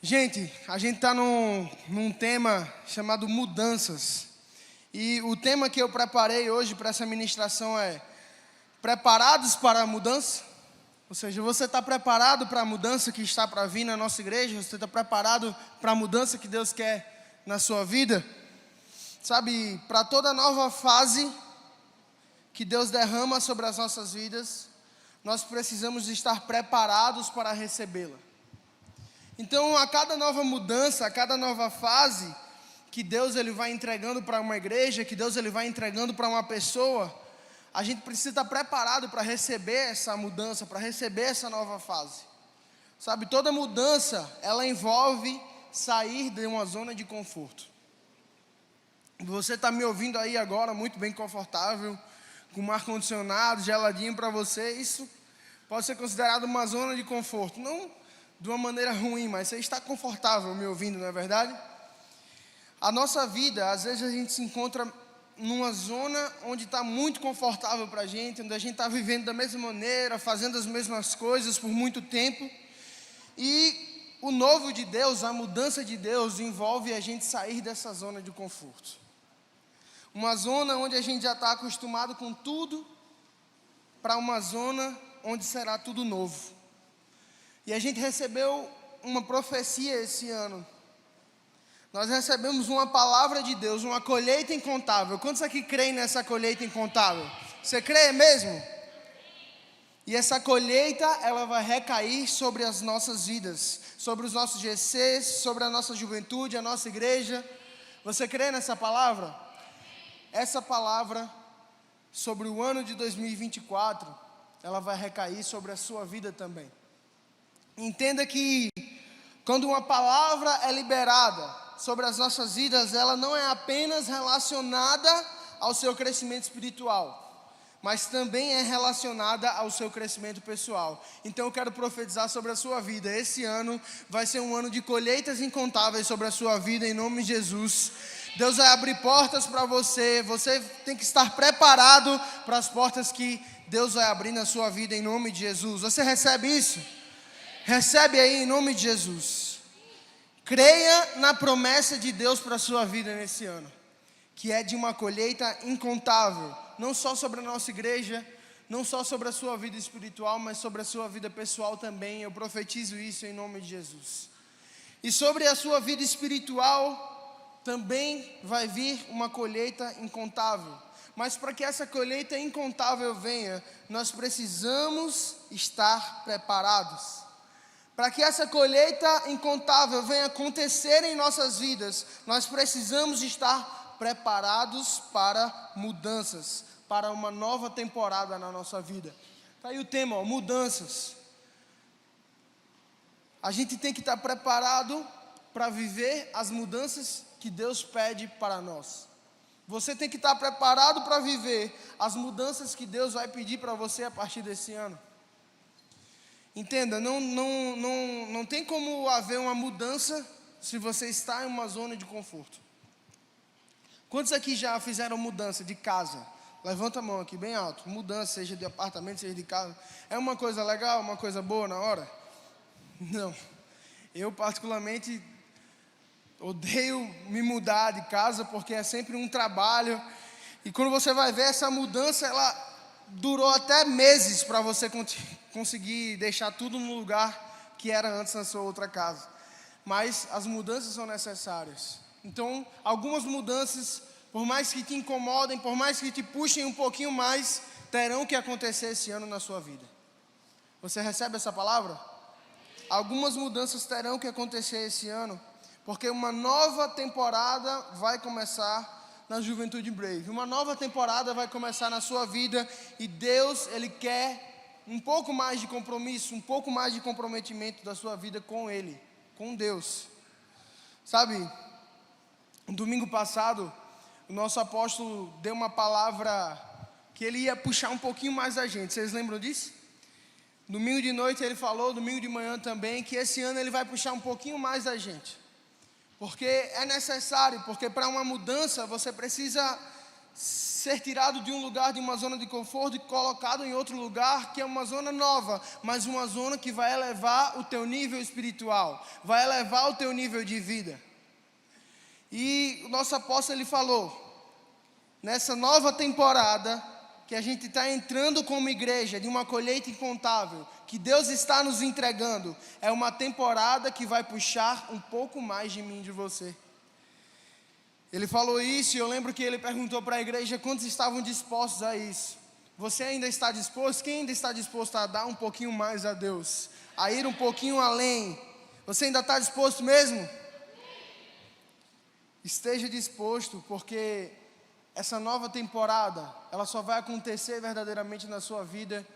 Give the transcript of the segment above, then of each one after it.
Gente, a gente está num tema chamado mudanças. E o tema que eu preparei hoje para essa ministração é preparados para a mudança? Ou seja, você está preparado para a mudança que está para vir na nossa igreja? Você está preparado para a mudança que Deus quer na sua vida? Sabe, para toda nova fase que Deus derrama sobre as nossas vidas, nós precisamos estar preparados para recebê-la. Então, a cada nova mudança, a cada nova fase que Deus ele vai entregando para uma igreja, que Deus ele vai entregando para uma pessoa, a gente precisa estar preparado para receber essa mudança, para receber essa nova fase. Sabe, toda mudança, ela envolve sair de uma zona de conforto. Você está me ouvindo aí agora, muito bem confortável, com um ar-condicionado, geladinho para você, isso pode ser considerado uma zona de conforto. Não de uma maneira ruim, mas você está confortável me ouvindo, não é verdade? A nossa vida, às vezes a gente se encontra numa zona onde está muito confortável para a gente, onde a gente está vivendo da mesma maneira, fazendo as mesmas coisas por muito tempo. E o novo de Deus, a mudança de Deus, envolve a gente sair dessa zona de conforto. Uma zona onde a gente já está acostumado com tudo, para uma zona onde será tudo novo. E a gente recebeu uma profecia esse ano. Nós recebemos uma palavra de Deus, uma colheita incontável. Quantos aqui creem nessa colheita incontável? Você crê mesmo? E essa colheita, ela vai recair sobre as nossas vidas, sobre os nossos GCs, sobre a nossa juventude, a nossa igreja. Você crê nessa palavra? Essa palavra sobre o ano de 2024, ela vai recair sobre a sua vida também. Entenda que quando uma palavra é liberada sobre as nossas vidas, ela não é apenas relacionada ao seu crescimento espiritual, mas também é relacionada ao seu crescimento pessoal. Então eu quero profetizar sobre a sua vida. Esse ano vai ser um ano de colheitas incontáveis sobre a sua vida, em nome de Jesus. Deus vai abrir portas para você. Você tem que estar preparado para as portas que Deus vai abrir na sua vida, em nome de Jesus. Você recebe isso? Recebe aí em nome de Jesus. Creia na promessa de Deus para a sua vida nesse ano, que é de uma colheita incontável, não só sobre a nossa igreja, não só sobre a sua vida espiritual, mas sobre a sua vida pessoal também. Eu profetizo isso em nome de Jesus. E sobre a sua vida espiritual também vai vir uma colheita incontável. Mas para que essa colheita incontável venha, nós precisamos estar preparados. Para que essa colheita incontável venha acontecer em nossas vidas, nós precisamos estar preparados para mudanças, para uma nova temporada na nossa vida. Está aí o tema, mudanças. A gente tem que estar preparado para viver as mudanças que Deus pede para nós. Você tem que estar preparado para viver as mudanças que Deus vai pedir para você a partir desse ano. Entenda, não tem como haver uma mudança se você está em uma zona de conforto. Quantos aqui já fizeram mudança de casa? Levanta a mão aqui bem alto. Mudança, seja de apartamento, seja de casa. É uma coisa legal, uma coisa boa na hora? Não. Eu particularmente odeio me mudar de casa porque é sempre um trabalho. E quando você vai ver essa mudança, ela durou até meses para você conseguir deixar tudo no lugar que era antes na sua outra casa. Mas as mudanças são necessárias. Então, algumas mudanças, por mais que te incomodem, por mais que te puxem um pouquinho mais, terão que acontecer esse ano na sua vida. Você recebe essa palavra? Algumas mudanças terão que acontecer esse ano, porque uma nova temporada vai começar na Juventude Brave. Uma nova temporada vai começar na sua vida e Deus, Ele quer um pouco mais de compromisso, um pouco mais de comprometimento da sua vida com Ele, com Deus. Sabe, no domingo passado, o nosso apóstolo deu uma palavra que ele ia puxar um pouquinho mais da gente. Vocês lembram disso? Domingo de noite ele falou, domingo de manhã também, que esse ano ele vai puxar um pouquinho mais da gente. Porque é necessário, porque para uma mudança você precisa ser tirado de um lugar, de uma zona de conforto e colocado em outro lugar, que é uma zona nova, mas uma zona que vai elevar o teu nível espiritual, vai elevar o teu nível de vida. E o nosso apóstolo, ele falou, nessa nova temporada, que a gente está entrando como igreja, de uma colheita incontável, que Deus está nos entregando, é uma temporada que vai puxar um pouco mais de mim e de você. Ele falou isso e eu lembro que ele perguntou para a igreja quantos estavam dispostos a isso. Você ainda está disposto? Quem ainda está disposto a dar um pouquinho mais a Deus? A ir um pouquinho além? Você ainda está disposto mesmo? Esteja disposto, porque essa nova temporada, ela só vai acontecer verdadeiramente na sua vida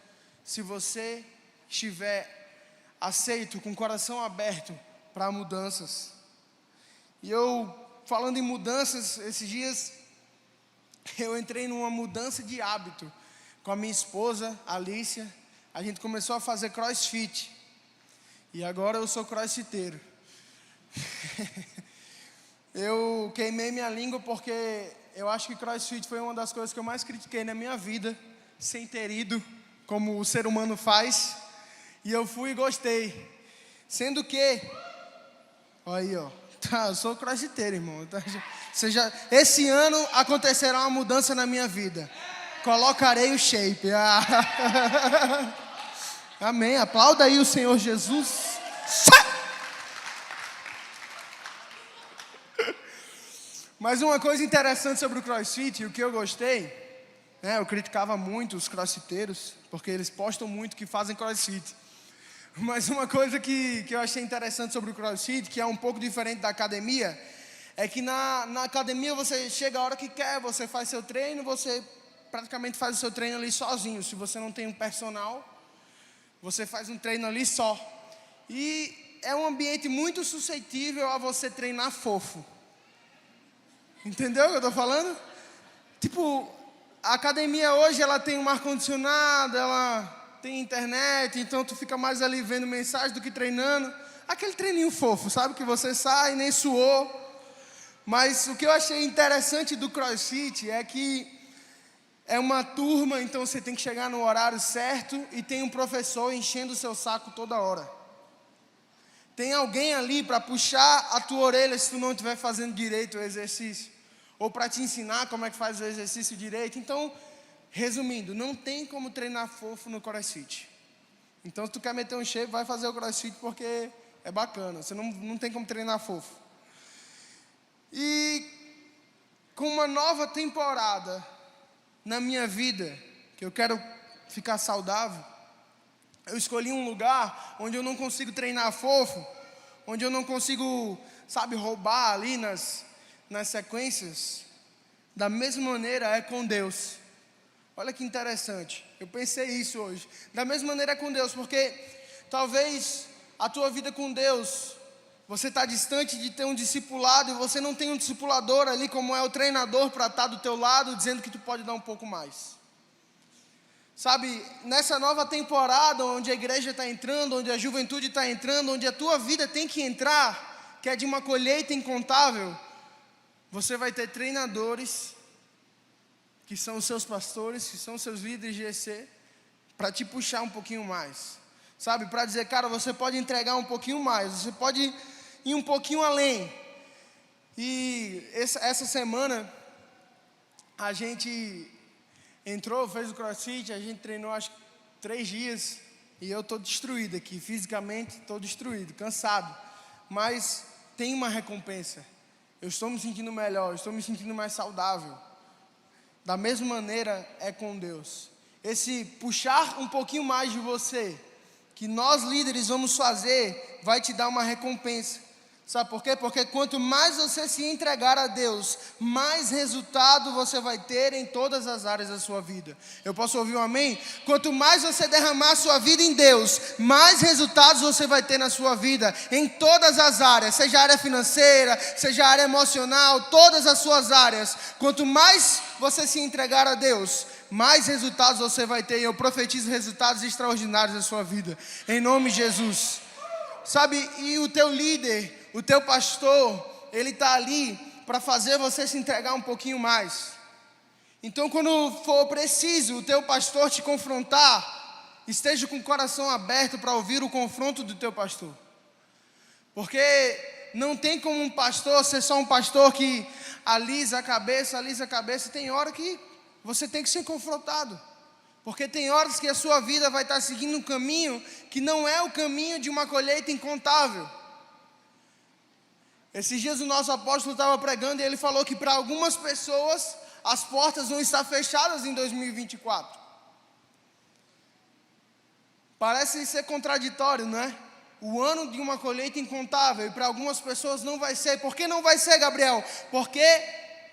se você estiver aceito, com o coração aberto para mudanças. E eu, falando em mudanças, esses dias eu entrei numa mudança de hábito com a minha esposa, Alicia. A gente começou a fazer crossfit e agora eu sou crossfiteiro. Eu queimei minha língua porque eu acho que crossfit foi uma das coisas que eu mais critiquei na minha vida, sem ter ido, como o ser humano faz. E eu fui e gostei. Sendo que, aí ó, eu sou crossfiteiro, irmão. Esse ano acontecerá uma mudança na minha vida. Colocarei o shape. Amém. Aplauda aí o Senhor Jesus. Mas uma coisa interessante sobre o crossfit, o que eu gostei, eu criticava muito os crossfiteiros, porque eles postam muito que fazem crossfit. Mas uma coisa que eu achei interessante sobre o crossfit, que é um pouco diferente da academia, é que na academia você chega a hora que quer, você faz seu treino, você praticamente faz o seu treino ali sozinho. Se você não tem um personal, você faz um treino ali só. E é um ambiente muito suscetível a você treinar fofo. Entendeu o que eu estou falando? Tipo, a academia hoje ela tem um ar-condicionado, ela tem internet, então tu fica mais ali vendo mensagem do que treinando. Aquele treininho fofo, sabe? Que você sai, nem suou. Mas o que eu achei interessante do CrossFit é que é uma turma, então você tem que chegar no horário certo e tem um professor enchendo o seu saco toda hora. Tem alguém ali para puxar a tua orelha se tu não estiver fazendo direito o exercício. Ou para te ensinar como é que faz o exercício direito. Então, resumindo, não tem como treinar fofo no CrossFit. Então, se tu quer meter um shape, vai fazer o CrossFit porque é bacana. Você não tem como treinar fofo. E com uma nova temporada na minha vida, que eu quero ficar saudável, eu escolhi um lugar onde eu não consigo treinar fofo, onde eu não consigo, roubar ali nas sequências. Da mesma maneira é com Deus. Olha que interessante, eu pensei isso hoje. Da mesma maneira é com Deus, porque talvez a tua vida com Deus, você está distante de ter um discipulado e você não tem um discipulador ali como é o treinador para estar do teu lado, dizendo que tu pode dar um pouco mais. Nessa nova temporada onde a igreja está entrando, onde a juventude está entrando, onde a tua vida tem que entrar, que é de uma colheita incontável, você vai ter treinadores, que são os seus pastores, que são os seus líderes de EC, para te puxar um pouquinho mais. Para dizer, cara, você pode entregar um pouquinho mais, você pode ir um pouquinho além. E essa semana, a gente entrou, fez o CrossFit, a gente treinou acho que 3 dias, e eu estou destruído aqui, fisicamente estou destruído, cansado. Mas tem uma recompensa. Eu estou me sentindo melhor, eu estou me sentindo mais saudável. Da mesma maneira é com Deus. Esse puxar um pouquinho mais de você, que nós líderes vamos fazer, vai te dar uma recompensa. Sabe por quê? Porque quanto mais você se entregar a Deus, mais resultado você vai ter em todas as áreas da sua vida. Eu posso ouvir um amém? Quanto mais você derramar a sua vida em Deus, mais resultados você vai ter na sua vida, em todas as áreas, seja a área financeira, seja a área emocional, todas as suas áreas. Quanto mais você se entregar a Deus, mais resultados você vai ter. E eu profetizo resultados extraordinários na sua vida, em nome de Jesus. E o teu líder, o teu pastor, ele está ali para fazer você se entregar um pouquinho mais. Então, quando for preciso o teu pastor te confrontar, esteja com o coração aberto para ouvir o confronto do teu pastor. Porque não tem como um pastor ser só um pastor que alisa a cabeça. Tem hora que você tem que ser confrontado. Porque tem horas que a sua vida vai estar seguindo um caminho que não é o caminho de uma colheita incontável. Esses dias o nosso apóstolo estava pregando e ele falou que para algumas pessoas as portas vão estar fechadas em 2024. Parece ser contraditório, não é? O ano de uma colheita incontável, e para algumas pessoas não vai ser. Por que não vai ser, Gabriel? Porque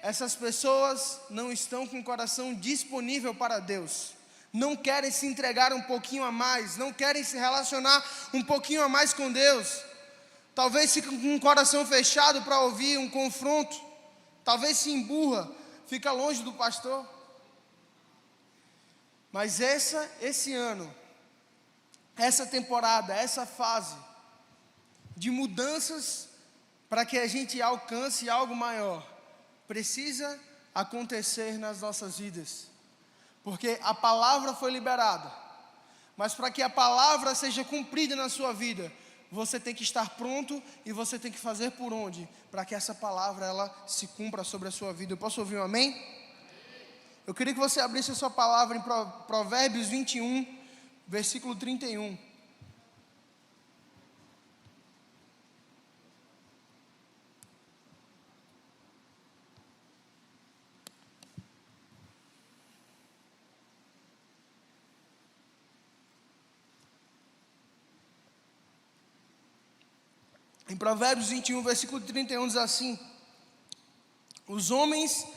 essas pessoas não estão com o coração disponível para Deus. Não querem se entregar um pouquinho a mais, não querem se relacionar um pouquinho a mais com Deus. Talvez fique com o coração fechado para ouvir um confronto. Talvez se emburra, fica longe do pastor. Mas esse ano, essa temporada, essa fase de mudanças para que a gente alcance algo maior, precisa acontecer nas nossas vidas. Porque a palavra foi liberada, mas para que a palavra seja cumprida na sua vida, você tem que estar pronto e você tem que fazer por onde, para que essa palavra ela se cumpra sobre a sua vida. Eu posso ouvir um amém? Eu queria que você abrisse a sua palavra em Provérbios 21, versículo 31. Em Provérbios 21, versículo 31 diz assim: os homens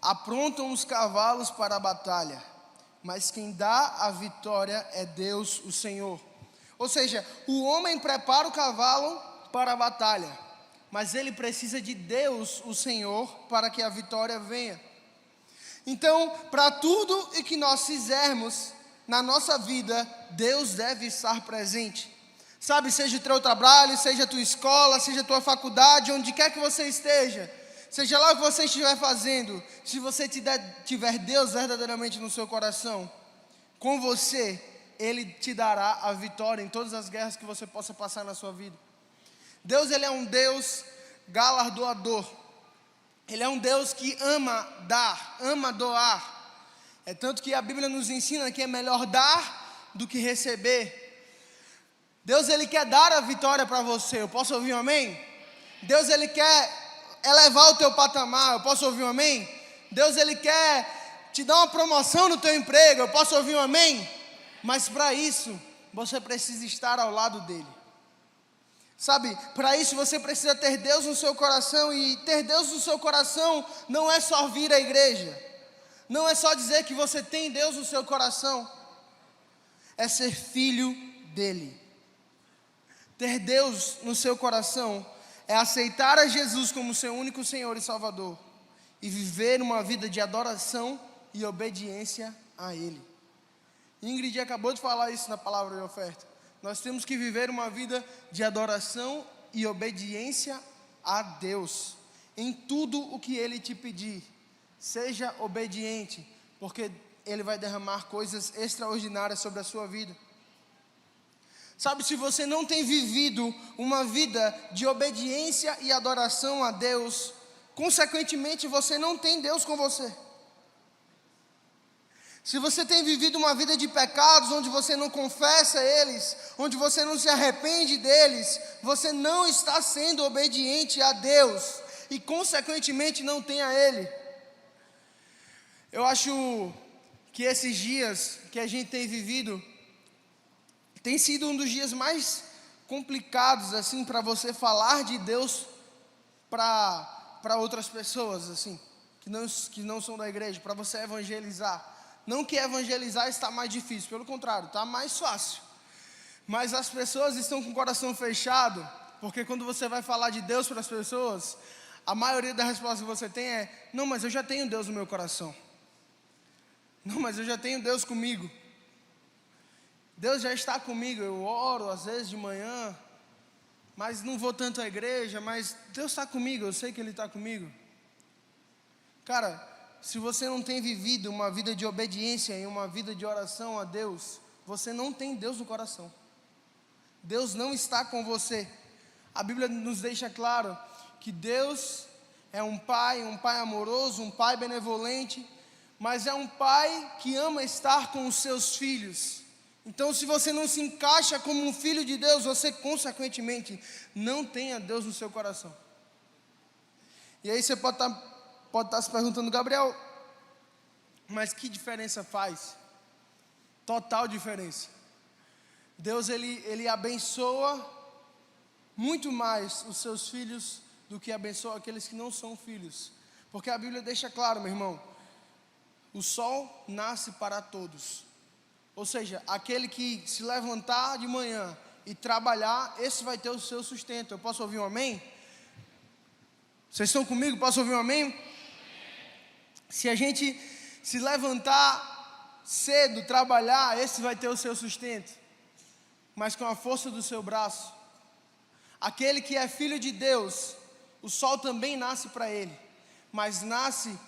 aprontam os cavalos para a batalha, mas quem dá a vitória é Deus, o Senhor. Ou seja, o homem prepara o cavalo para a batalha, mas ele precisa de Deus, o Senhor, para que a vitória venha. Então, para tudo e que nós fizermos na nossa vida, Deus deve estar presente. Sabe, seja o teu trabalho, seja a tua escola, seja a tua faculdade, onde quer que você esteja, seja lá o que você estiver fazendo, se você tiver Deus verdadeiramente no seu coração, com você, Ele te dará a vitória em todas as guerras que você possa passar na sua vida. Deus, Ele é um Deus galardoador. Ele é um Deus que ama dar, ama doar. É tanto que a Bíblia nos ensina que é melhor dar do que receber. Deus, Ele quer dar a vitória para você. Eu posso ouvir um amém? Deus, Ele quer elevar o teu patamar. Eu posso ouvir um amém? Deus, Ele quer te dar uma promoção no teu emprego. Eu posso ouvir um amém? Mas para isso, você precisa estar ao lado dEle. Sabe, para isso você precisa ter Deus no seu coração. E ter Deus no seu coração não é só vir à igreja. Não é só dizer que você tem Deus no seu coração. É ser filho dEle. Ter Deus no seu coração é aceitar a Jesus como seu único Senhor e Salvador e viver uma vida de adoração e obediência a Ele. Ingrid acabou de falar isso na palavra de oferta. Nós temos que viver uma vida de adoração e obediência a Deus. Em tudo o que Ele te pedir, seja obediente, porque Ele vai derramar coisas extraordinárias sobre a sua vida. Sabe, se você não tem vivido uma vida de obediência e adoração a Deus, consequentemente você não tem Deus com você. Se você tem vivido uma vida de pecados, onde você não confessa eles, onde você não se arrepende deles, você não está sendo obediente a Deus e consequentemente não tem a Ele. Eu acho que esses dias que a gente tem vivido tem sido um dos dias mais complicados, assim, para você falar de Deus para outras pessoas, assim, que não são da igreja, para você evangelizar. Não que evangelizar está mais difícil, pelo contrário, está mais fácil. Mas as pessoas estão com o coração fechado, porque quando você vai falar de Deus para as pessoas, a maioria da resposta que você tem é: não, mas eu já tenho Deus no meu coração. Não, mas eu já tenho Deus comigo. Deus já está comigo, eu oro às vezes de manhã, mas não vou tanto à igreja, mas Deus está comigo, eu sei que Ele está comigo. Cara, se você não tem vivido uma vida de obediência e uma vida de oração a Deus, você não tem Deus no coração. Deus não está com você. A Bíblia nos deixa claro que Deus é um pai amoroso, um pai benevolente, mas é um pai que ama estar com os seus filhos. Então, se você não se encaixa como um filho de Deus, você consequentemente não tem a Deus no seu coração. E aí você pode estar se perguntando, Gabriel, mas que diferença faz? Total diferença. Deus, ele abençoa muito mais os seus filhos do que abençoa aqueles que não são filhos. Porque a Bíblia deixa claro, meu irmão, o sol nasce para todos. Ou seja, aquele que se levantar de manhã e trabalhar, esse vai ter o seu sustento. Eu posso ouvir um amém? Vocês estão comigo? Posso ouvir um amém? Se a gente se levantar cedo, trabalhar, esse vai ter o seu sustento. Mas com a força do seu braço. Aquele que é filho de Deus, o sol também nasce para ele, mas nasce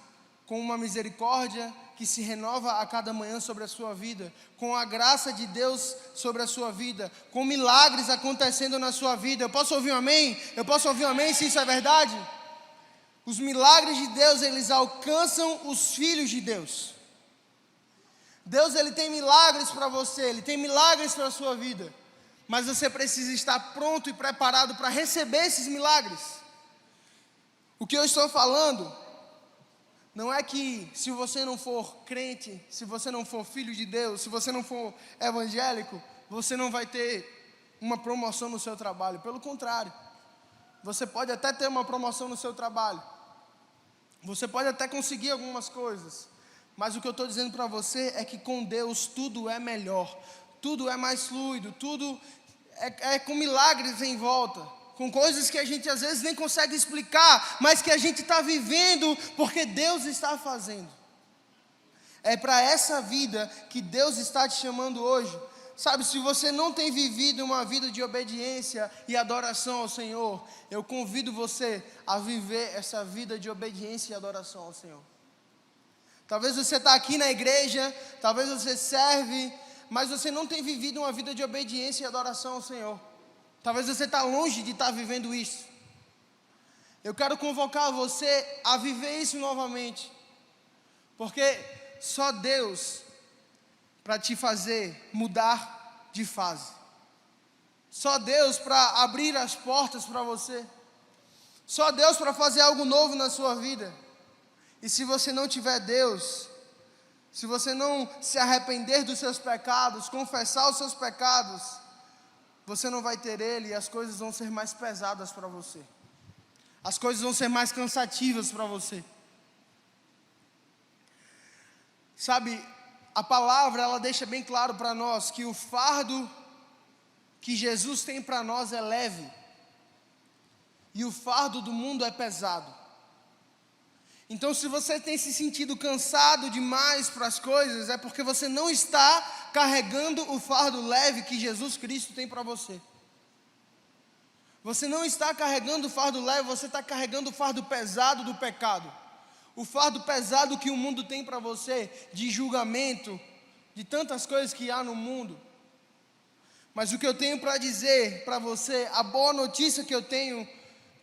com uma misericórdia que se renova a cada manhã sobre a sua vida, com a graça de Deus sobre a sua vida, com milagres acontecendo na sua vida. Eu posso ouvir um amém? Eu posso ouvir um amém se isso é verdade? Os milagres de Deus, eles alcançam os filhos de Deus. Deus, ele tem milagres para você, ele tem milagres para a sua vida, mas você precisa estar pronto e preparado para receber esses milagres. O que eu estou falando não é que se você não for crente, se você não for filho de Deus, se você não for evangélico, você não vai ter uma promoção no seu trabalho. Pelo contrário, você pode até ter uma promoção no seu trabalho, você pode até conseguir algumas coisas, mas o que eu estou dizendo para você é que com Deus tudo é melhor, tudo é mais fluido, tudo é com milagres em volta, com coisas que a gente às vezes nem consegue explicar, mas que a gente está vivendo porque Deus está fazendo. É para essa vida que Deus está te chamando hoje. Sabe, se você não tem vivido uma vida de obediência e adoração ao Senhor, eu convido você a viver essa vida de obediência e adoração ao Senhor. Talvez você está aqui na igreja, talvez você serve, mas você não tem vivido uma vida de obediência e adoração ao Senhor. Talvez você está longe de estar vivendo isso. Eu quero convocar você a viver isso novamente, porque só Deus para te fazer mudar de fase. Só Deus para abrir as portas para você. Só Deus para fazer algo novo na sua vida. E se você não tiver Deus, se você não se arrepender dos seus pecados, confessar os seus pecados, você não vai ter Ele e as coisas vão ser mais pesadas para você. As coisas vão ser mais cansativas para você. Sabe, a palavra, ela deixa bem claro para nós que o fardo que Jesus tem para nós é leve. E o fardo do mundo é pesado. Então, se você tem se sentido cansado demais para as coisas, é porque você não está carregando o fardo leve que Jesus Cristo tem para você. Você não está carregando o fardo leve, você está carregando o fardo pesado do pecado. O fardo pesado que o mundo tem para você, de julgamento, de tantas coisas que há no mundo. Mas o que eu tenho para dizer para você, a boa notícia que eu tenho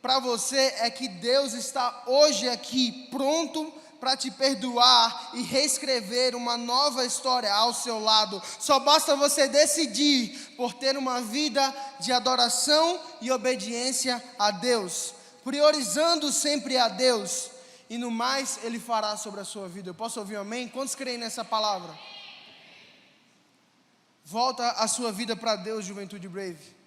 para você é que Deus está hoje aqui pronto para te perdoar e reescrever uma nova história ao seu lado. Só basta você decidir por ter uma vida de adoração e obediência a Deus, priorizando sempre a Deus, e no mais Ele fará sobre a sua vida. Eu posso ouvir um amém? Quantos creem nessa palavra? Volta a sua vida para Deus, Juventude Brave.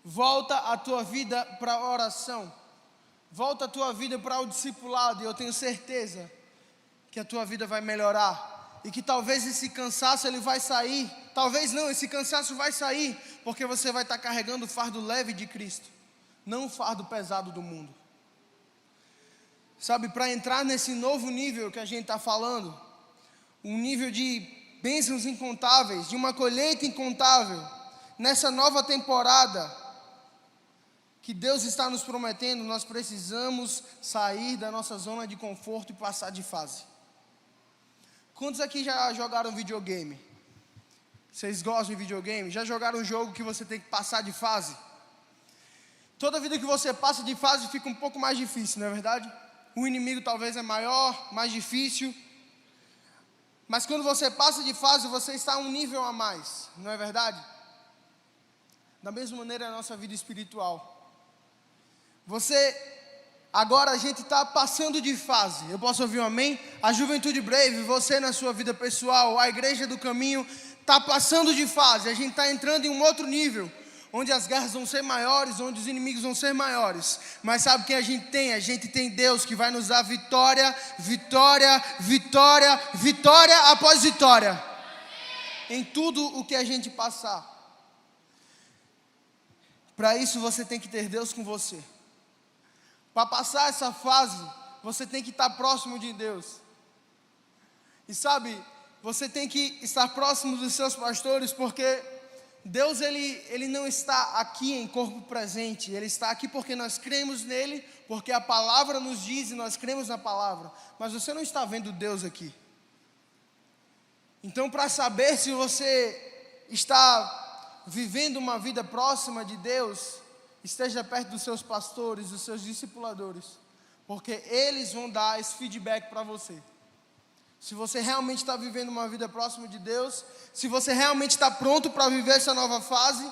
Volta a tua vida para a oração. Volta a tua vida para o discipulado. E eu tenho certeza que a tua vida vai melhorar. E que talvez esse cansaço ele vai sair. Talvez não, esse cansaço vai sair. Porque você vai estar carregando o fardo leve de Cristo. Não o fardo pesado do mundo. Sabe, para entrar nesse novo nível que a gente está falando. Um nível de bênçãos incontáveis. De uma colheita incontável. Nessa nova temporada que Deus está nos prometendo, nós precisamos sair da nossa zona de conforto e passar de fase. Quantos aqui já jogaram videogame? Vocês gostam de videogame? Já jogaram um jogo que você tem que passar de fase? Toda vida que você passa de fase fica um pouco mais difícil, não é verdade? O inimigo talvez é maior, mais difícil. Mas quando você passa de fase, você está um nível a mais, não é verdade? Da mesma maneira é a nossa vida espiritual. Agora a gente está passando de fase. Eu posso ouvir um amém? A Juventude Brave, você na sua vida pessoal, a Igreja do Caminho, está passando de fase. A gente está entrando em um outro nível, onde as guerras vão ser maiores, onde os inimigos vão ser maiores. Mas sabe quem a gente tem? A gente tem Deus que vai nos dar vitória, vitória, vitória, vitória após vitória. Em tudo o que a gente passar. Para isso você tem que ter Deus com você. Para passar essa fase, você tem que estar próximo de Deus. E sabe, você tem que estar próximo dos seus pastores, porque Deus ele não está aqui em corpo presente. Ele está aqui porque nós cremos nele, porque a palavra nos diz e nós cremos na palavra. Mas você não está vendo Deus aqui. Então, para saber se você está vivendo uma vida próxima de Deus, esteja perto dos seus pastores, dos seus discipuladores, porque eles vão dar esse feedback para você. Se você realmente está vivendo uma vida próxima de Deus, se você realmente está pronto para viver essa nova fase,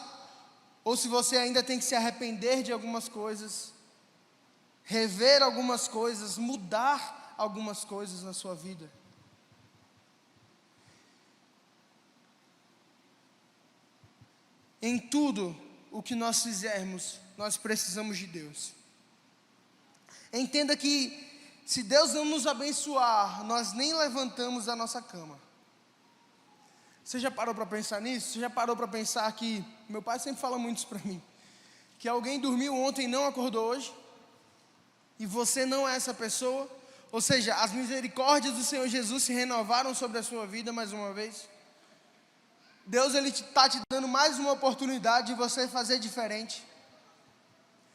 ou se você ainda tem que se arrepender de algumas coisas, rever algumas coisas, mudar algumas coisas na sua vida. Em tudo o que nós fizermos, nós precisamos de Deus. Entenda que se Deus não nos abençoar, nós nem levantamos da nossa cama. Você já parou para pensar nisso? Você já parou para pensar que, meu pai sempre fala muito isso para mim, que alguém dormiu ontem e não acordou hoje, e você não é essa pessoa? Ou seja, as misericórdias do Senhor Jesus se renovaram sobre a sua vida mais uma vez. Deus ele está te dando mais uma oportunidade de você fazer diferente,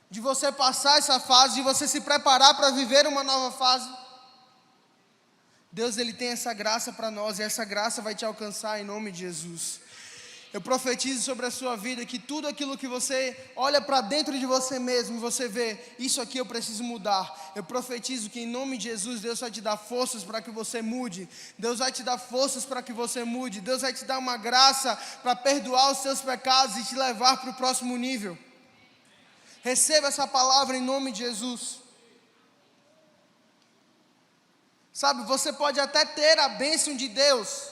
de você passar essa fase, de você se preparar para viver uma nova fase. Deus ele tem essa graça para nós, e essa graça vai te alcançar em nome de Jesus. Eu profetizo sobre a sua vida que tudo aquilo que você olha para dentro de você mesmo, você vê, isso aqui eu preciso mudar. Eu profetizo que em nome de Jesus, Deus vai te dar forças para que você mude. Deus vai te dar forças para que você mude. Deus vai te dar uma graça para perdoar os seus pecados e te levar para o próximo nível. Receba essa palavra em nome de Jesus. Sabe, você pode até ter a bênção de Deus,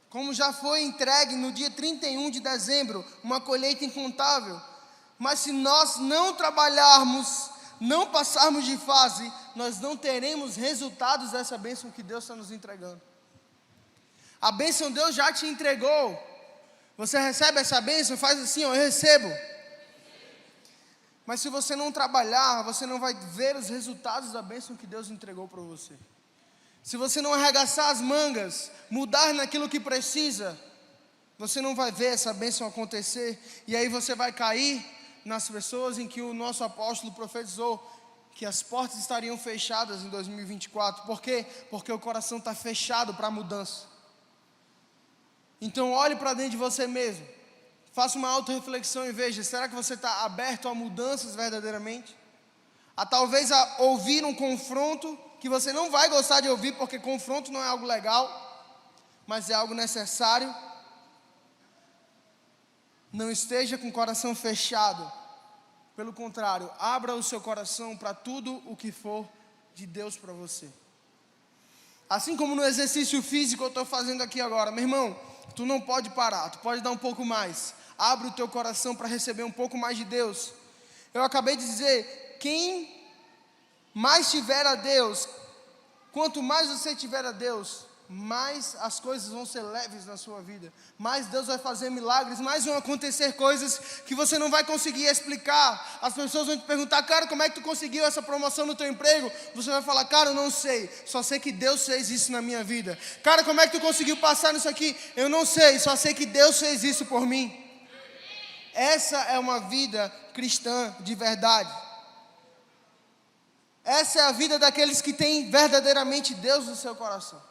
como já foi entregue no dia 31 de dezembro, uma colheita incontável. Mas se nós não trabalharmos, não passarmos de fase, nós não teremos resultados dessa bênção que Deus está nos entregando. A bênção Deus já te entregou. Você recebe essa bênção, faz assim, ó, eu recebo. Mas se você não trabalhar, você não vai ver os resultados da bênção que Deus entregou para você. Se você não arregaçar as mangas, mudar naquilo que precisa, você não vai ver essa bênção acontecer. E aí você vai cair nas pessoas em que o nosso apóstolo profetizou que as portas estariam fechadas em 2024. Por quê? Porque o coração está fechado para a mudança. Então olhe para dentro de você mesmo. Faça uma autorreflexão e veja, será que você está aberto a mudanças verdadeiramente? Talvez a ouvir um confronto que você não vai gostar de ouvir, porque confronto não é algo legal, mas é algo necessário. Não esteja com o coração fechado. Pelo contrário, abra o seu coração para tudo o que for de Deus para você. Assim como no exercício físico eu estou fazendo aqui agora, meu irmão, tu não pode parar, tu pode dar um pouco mais. Abre o teu coração para receber um pouco mais de Deus. Eu acabei de dizer, quem mais tiver a Deus, quanto mais você tiver a Deus, mais as coisas vão ser leves na sua vida, mais Deus vai fazer milagres, mais vão acontecer coisas que você não vai conseguir explicar. As pessoas vão te perguntar, cara, como é que tu conseguiu essa promoção no teu emprego? Você vai falar, cara, eu não sei, só sei que Deus fez isso na minha vida. Cara, como é que tu conseguiu passar nisso aqui? Eu não sei, só sei que Deus fez isso por mim. Essa é uma vida cristã de verdade. Essa é a vida daqueles que têm verdadeiramente Deus no seu coração.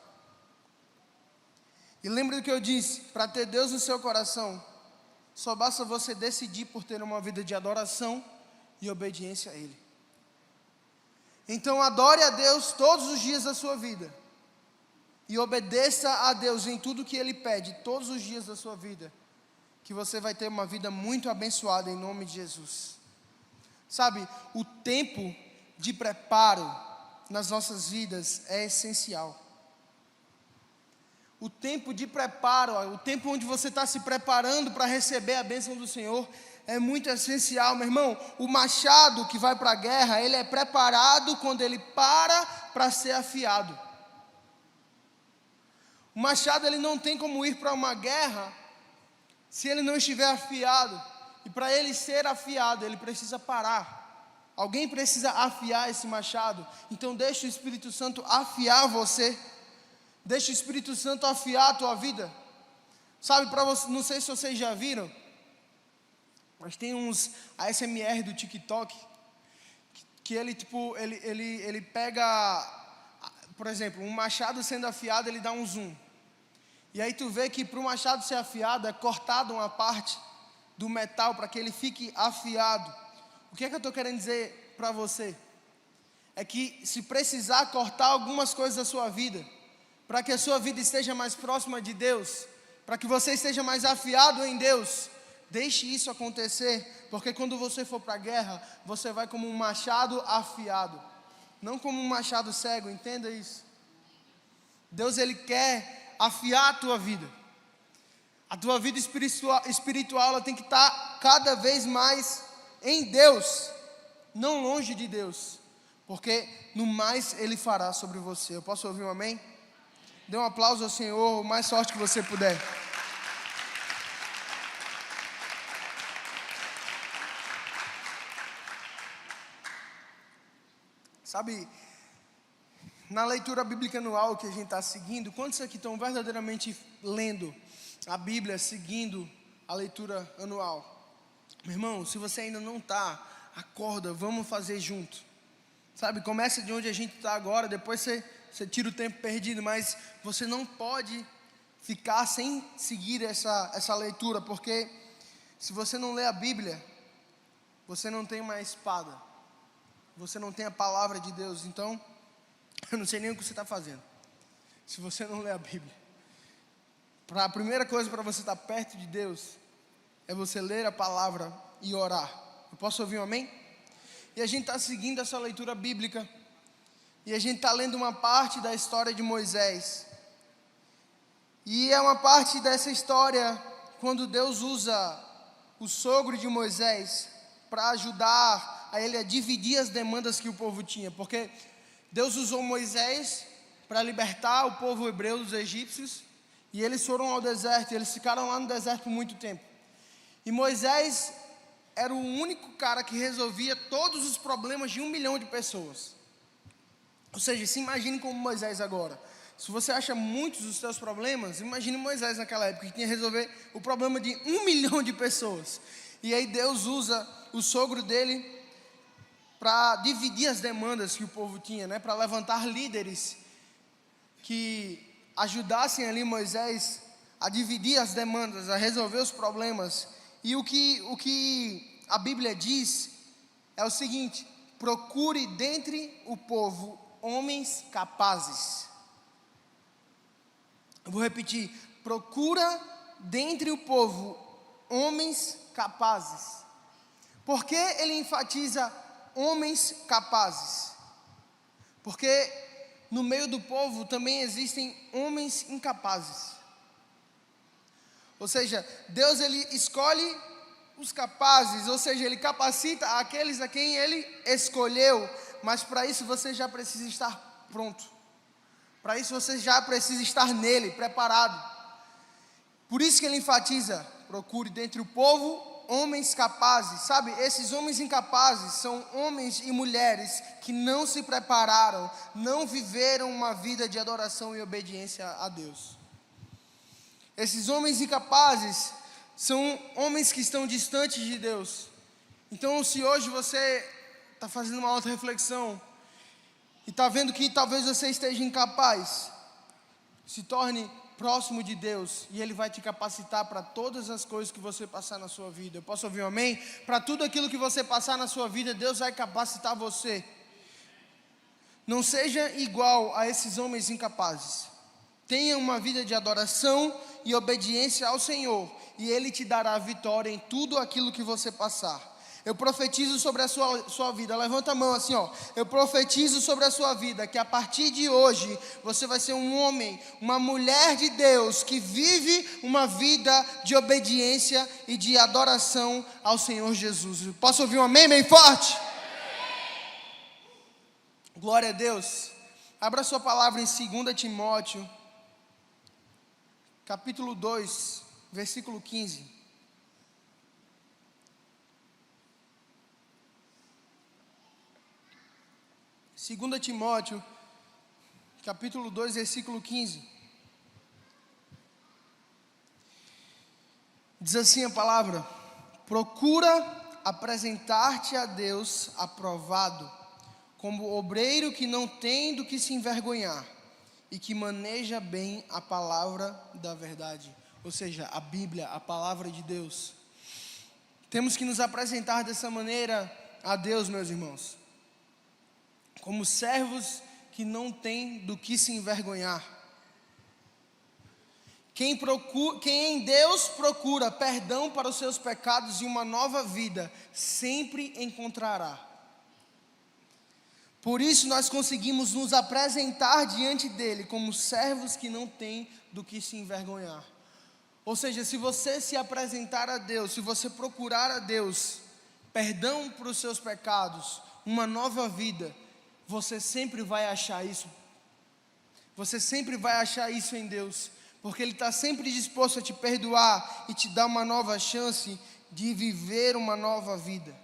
E lembre do que eu disse, para ter Deus no seu coração, só basta você decidir por ter uma vida de adoração e obediência a Ele. Então adore a Deus todos os dias da sua vida. E obedeça a Deus em tudo que Ele pede, todos os dias da sua vida. Que você vai ter uma vida muito abençoada em nome de Jesus. Sabe, o tempo de preparo nas nossas vidas é essencial. O tempo de preparo, o tempo onde você está se preparando para receber a bênção do Senhor é muito essencial, meu irmão. O machado que vai para a guerra, ele é preparado quando ele para ser afiado. O machado ele não tem como ir para uma guerra se ele não estiver afiado. E para ele ser afiado, ele precisa parar. Alguém precisa afiar esse machado. Então deixa o Espírito Santo afiar você. Deixa o Espírito Santo afiar a tua vida. Sabe, para você, não sei se vocês já viram, mas tem uns ASMR do TikTok que ele pega, por exemplo, um machado sendo afiado, ele dá um zoom. E aí tu vê que para o machado ser afiado é cortado uma parte do metal para que ele fique afiado. O que é que eu estou querendo dizer para você? É que se precisar cortar algumas coisas da sua vida, para que a sua vida esteja mais próxima de Deus, para que você esteja mais afiado em Deus, deixe isso acontecer, porque quando você for para a guerra, você vai como um machado afiado, não como um machado cego, entenda isso. Deus ele quer afiar a tua vida. A tua vida espiritual ela tem que estar cada vez mais em Deus, não longe de Deus, porque no mais Ele fará sobre você. Eu posso ouvir um amém? Dê um aplauso ao Senhor, o mais forte que você puder. Sabe, na leitura bíblica anual que a gente está seguindo, quantos aqui estão verdadeiramente lendo a Bíblia, seguindo a leitura anual? Meu irmão, se você ainda não está, acorda, vamos fazer junto. Sabe, começa de onde a gente está agora, depois você tira o tempo perdido, mas você não pode ficar sem seguir essa leitura, porque se você não lê a Bíblia, você não tem uma espada, você não tem a palavra de Deus, então eu não sei nem o que você está fazendo, se você não lê a Bíblia. A primeira coisa para você estar perto de Deus é você ler a palavra e orar. Eu posso ouvir um amém? E a gente está seguindo essa leitura bíblica. E a gente está lendo uma parte da história de Moisés. E é uma parte dessa história quando Deus usa o sogro de Moisés para ajudar a ele a dividir as demandas que o povo tinha. Porque Deus usou Moisés para libertar o povo hebreu dos egípcios. E eles foram ao deserto, eles ficaram lá no deserto por muito tempo. E Moisés era o único cara que resolvia todos os problemas de 1 milhão de pessoas. Ou seja, se imagine como Moisés agora. Se você acha muitos dos seus problemas, imagine Moisés naquela época, que tinha que resolver o problema de 1 milhão de pessoas. E aí Deus usa o sogro dele para dividir as demandas que o povo tinha, né? Para levantar líderes que ajudassem ali Moisés a dividir as demandas, a resolver os problemas. E o que a Bíblia diz é o seguinte: procure dentre o povo homens capazes. Eu vou repetir: procura dentre o povo homens capazes. Por que ele enfatiza homens capazes? Porque no meio do povo também existem homens incapazes. Ou seja, Deus ele escolhe os capazes, ou seja, Ele capacita aqueles a quem Ele escolheu, mas para isso você já precisa estar pronto. Para isso você já precisa estar nele, preparado. Por isso que Ele enfatiza: procure dentre o povo homens capazes. Sabe, esses homens incapazes são homens e mulheres que não se prepararam, não viveram uma vida de adoração e obediência a Deus. Esses homens incapazes são homens que estão distantes de Deus. Então, se hoje você está fazendo uma auto-reflexão e está vendo que talvez você esteja incapaz, se torne próximo de Deus e Ele vai te capacitar para todas as coisas que você passar na sua vida. Eu posso ouvir um amém? Para tudo aquilo que você passar na sua vida, Deus vai capacitar você. Não seja igual a esses homens incapazes. Tenha uma vida de adoração e obediência ao Senhor, e Ele te dará vitória em tudo aquilo que você passar. Eu profetizo sobre a sua vida. Levanta a mão assim, ó. Eu profetizo sobre a sua vida que a partir de hoje você vai ser um homem, uma mulher de Deus que vive uma vida de obediência e de adoração ao Senhor Jesus. Posso ouvir um amém bem forte? Glória a Deus. Abra sua palavra em 2 Timóteo, capítulo 2, versículo 15. 2 Timóteo, capítulo 2, versículo 15. Diz assim a palavra: procura apresentar-te a Deus aprovado, como obreiro que não tem do que se envergonhar, e que maneja bem a palavra da verdade. Ou seja, a Bíblia, a palavra de Deus. Temos que nos apresentar dessa maneira a Deus, meus irmãos, como servos que não têm do que se envergonhar. Quem em Deus procura perdão para os seus pecados e uma nova vida, sempre encontrará. Por isso nós conseguimos nos apresentar diante dele como servos que não têm do que se envergonhar. Ou seja, se você se apresentar a Deus, se você procurar a Deus perdão para os seus pecados, uma nova vida, você sempre vai achar isso. Você sempre vai achar isso em Deus, porque Ele está sempre disposto a te perdoar e te dar uma nova chance de viver uma nova vida.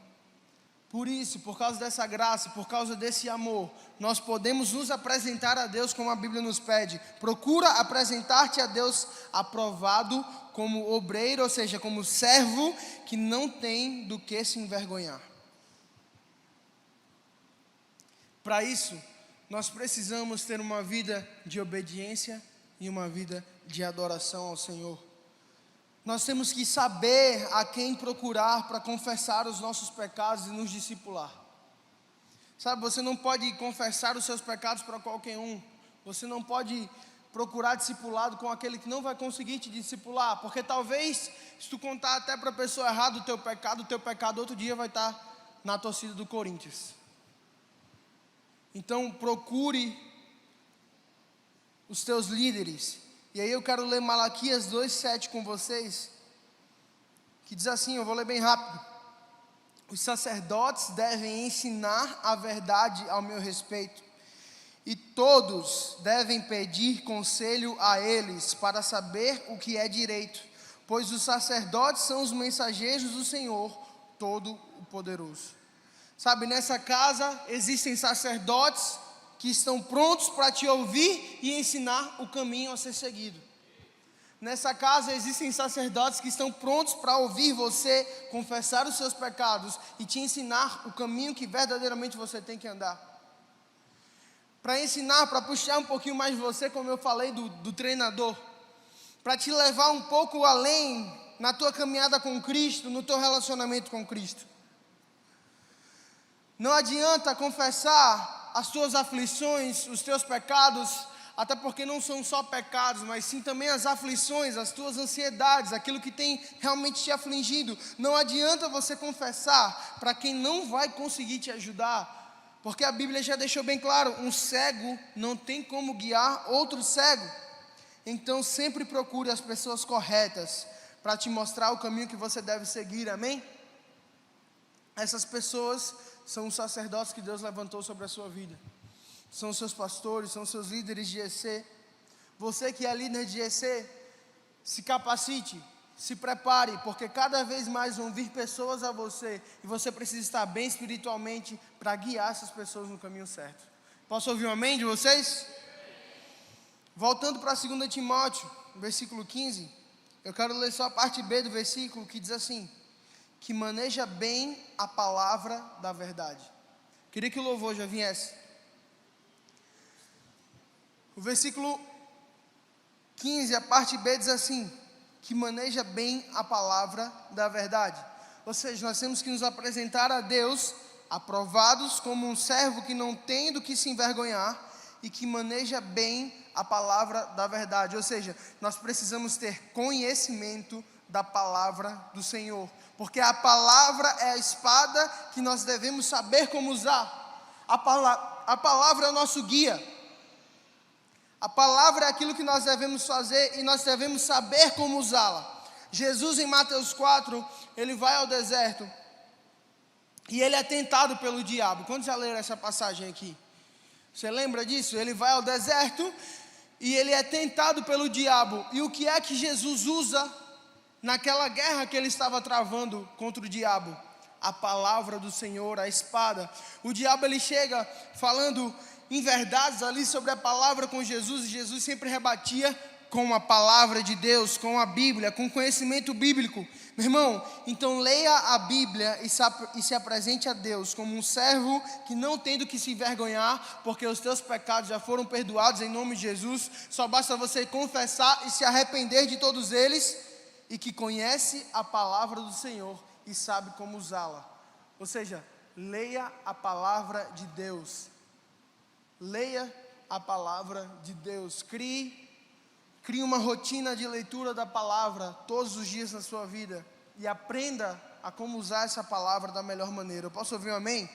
Por isso, por causa dessa graça, por causa desse amor, nós podemos nos apresentar a Deus como a Bíblia nos pede. Procura apresentar-te a Deus aprovado como obreiro, ou seja, como servo que não tem do que se envergonhar. Para isso, nós precisamos ter uma vida de obediência e uma vida de adoração ao Senhor. Nós temos que saber a quem procurar para confessar os nossos pecados e nos discipular. Sabe, você não pode confessar os seus pecados para qualquer um. Você não pode procurar discipulado com aquele que não vai conseguir te discipular. Porque talvez, se tu contar até para a pessoa errada o teu pecado outro dia vai estar na torcida do Corinthians. Então procure os teus líderes. E aí eu quero ler Malaquias 2,7 com vocês, que diz assim, eu vou ler bem rápido. Os sacerdotes devem ensinar a verdade ao meu respeito, e todos devem pedir conselho a eles para saber o que é direito, pois os sacerdotes são os mensageiros do Senhor Todo-Poderoso. Sabe, nessa casa existem sacerdotes que estão prontos para te ouvir e ensinar o caminho a ser seguido. Nessa casa existem sacerdotes que estão prontos para ouvir você confessar os seus pecados e te ensinar o caminho que verdadeiramente você tem que andar. Para ensinar, para puxar um pouquinho mais de você, como eu falei do treinador, para te levar um pouco além na tua caminhada com Cristo, no teu relacionamento com Cristo. Não adianta confessar as tuas aflições, os teus pecados, até porque não são só pecados, mas sim também as aflições, as tuas ansiedades, aquilo que tem realmente te afligido. Não adianta você confessar para quem não vai conseguir te ajudar, porque a Bíblia já deixou bem claro, um cego não tem como guiar outro cego. Então sempre procure as pessoas corretas para te mostrar o caminho que você deve seguir, amém? Essas pessoas são os sacerdotes que Deus levantou sobre a sua vida. São os seus pastores, são os seus líderes de EC. Você que é líder de EC, se capacite, se prepare, porque cada vez mais vão vir pessoas a você, e você precisa estar bem espiritualmente para guiar essas pessoas no caminho certo. Posso ouvir um amém de vocês? Voltando para 2 Timóteo, versículo 15, Eu quero ler só a parte B do versículo que diz assim: que maneja bem a palavra da verdade. Queria que o louvor já viesse. O versículo 15, a parte B diz assim: que maneja bem a palavra da verdade. Ou seja, nós temos que nos apresentar a Deus aprovados como um servo que não tem do que se envergonhar e que maneja bem a palavra da verdade. Ou seja, nós precisamos ter conhecimento da palavra do Senhor, porque a palavra é a espada que nós devemos saber como usar. A palavra é o nosso guia. A palavra é aquilo que nós devemos fazer e nós devemos saber como usá-la. Jesus, em Mateus 4, ele vai ao deserto e ele é tentado pelo diabo. Quantos já leram essa passagem aqui? Você lembra disso? Ele vai ao deserto e ele é tentado pelo diabo. E o que é que Jesus usa naquela guerra que ele estava travando contra o diabo? A palavra do Senhor, a espada. O diabo, ele chega falando inverdades ali sobre a palavra com Jesus, e Jesus sempre rebatia com a palavra de Deus, com a Bíblia, com conhecimento bíblico. Meu irmão, então leia a Bíblia e se apresente a Deus como um servo que não tem do que se envergonhar, porque os teus pecados já foram perdoados em nome de Jesus. Só basta você confessar e se arrepender de todos eles, e que conhece a palavra do Senhor e sabe como usá-la. Ou seja, leia a palavra de Deus. Leia a palavra de Deus. Crie uma rotina de leitura da palavra todos os dias na sua vida e aprenda a como usar essa palavra da melhor maneira. Eu posso ouvir um amém?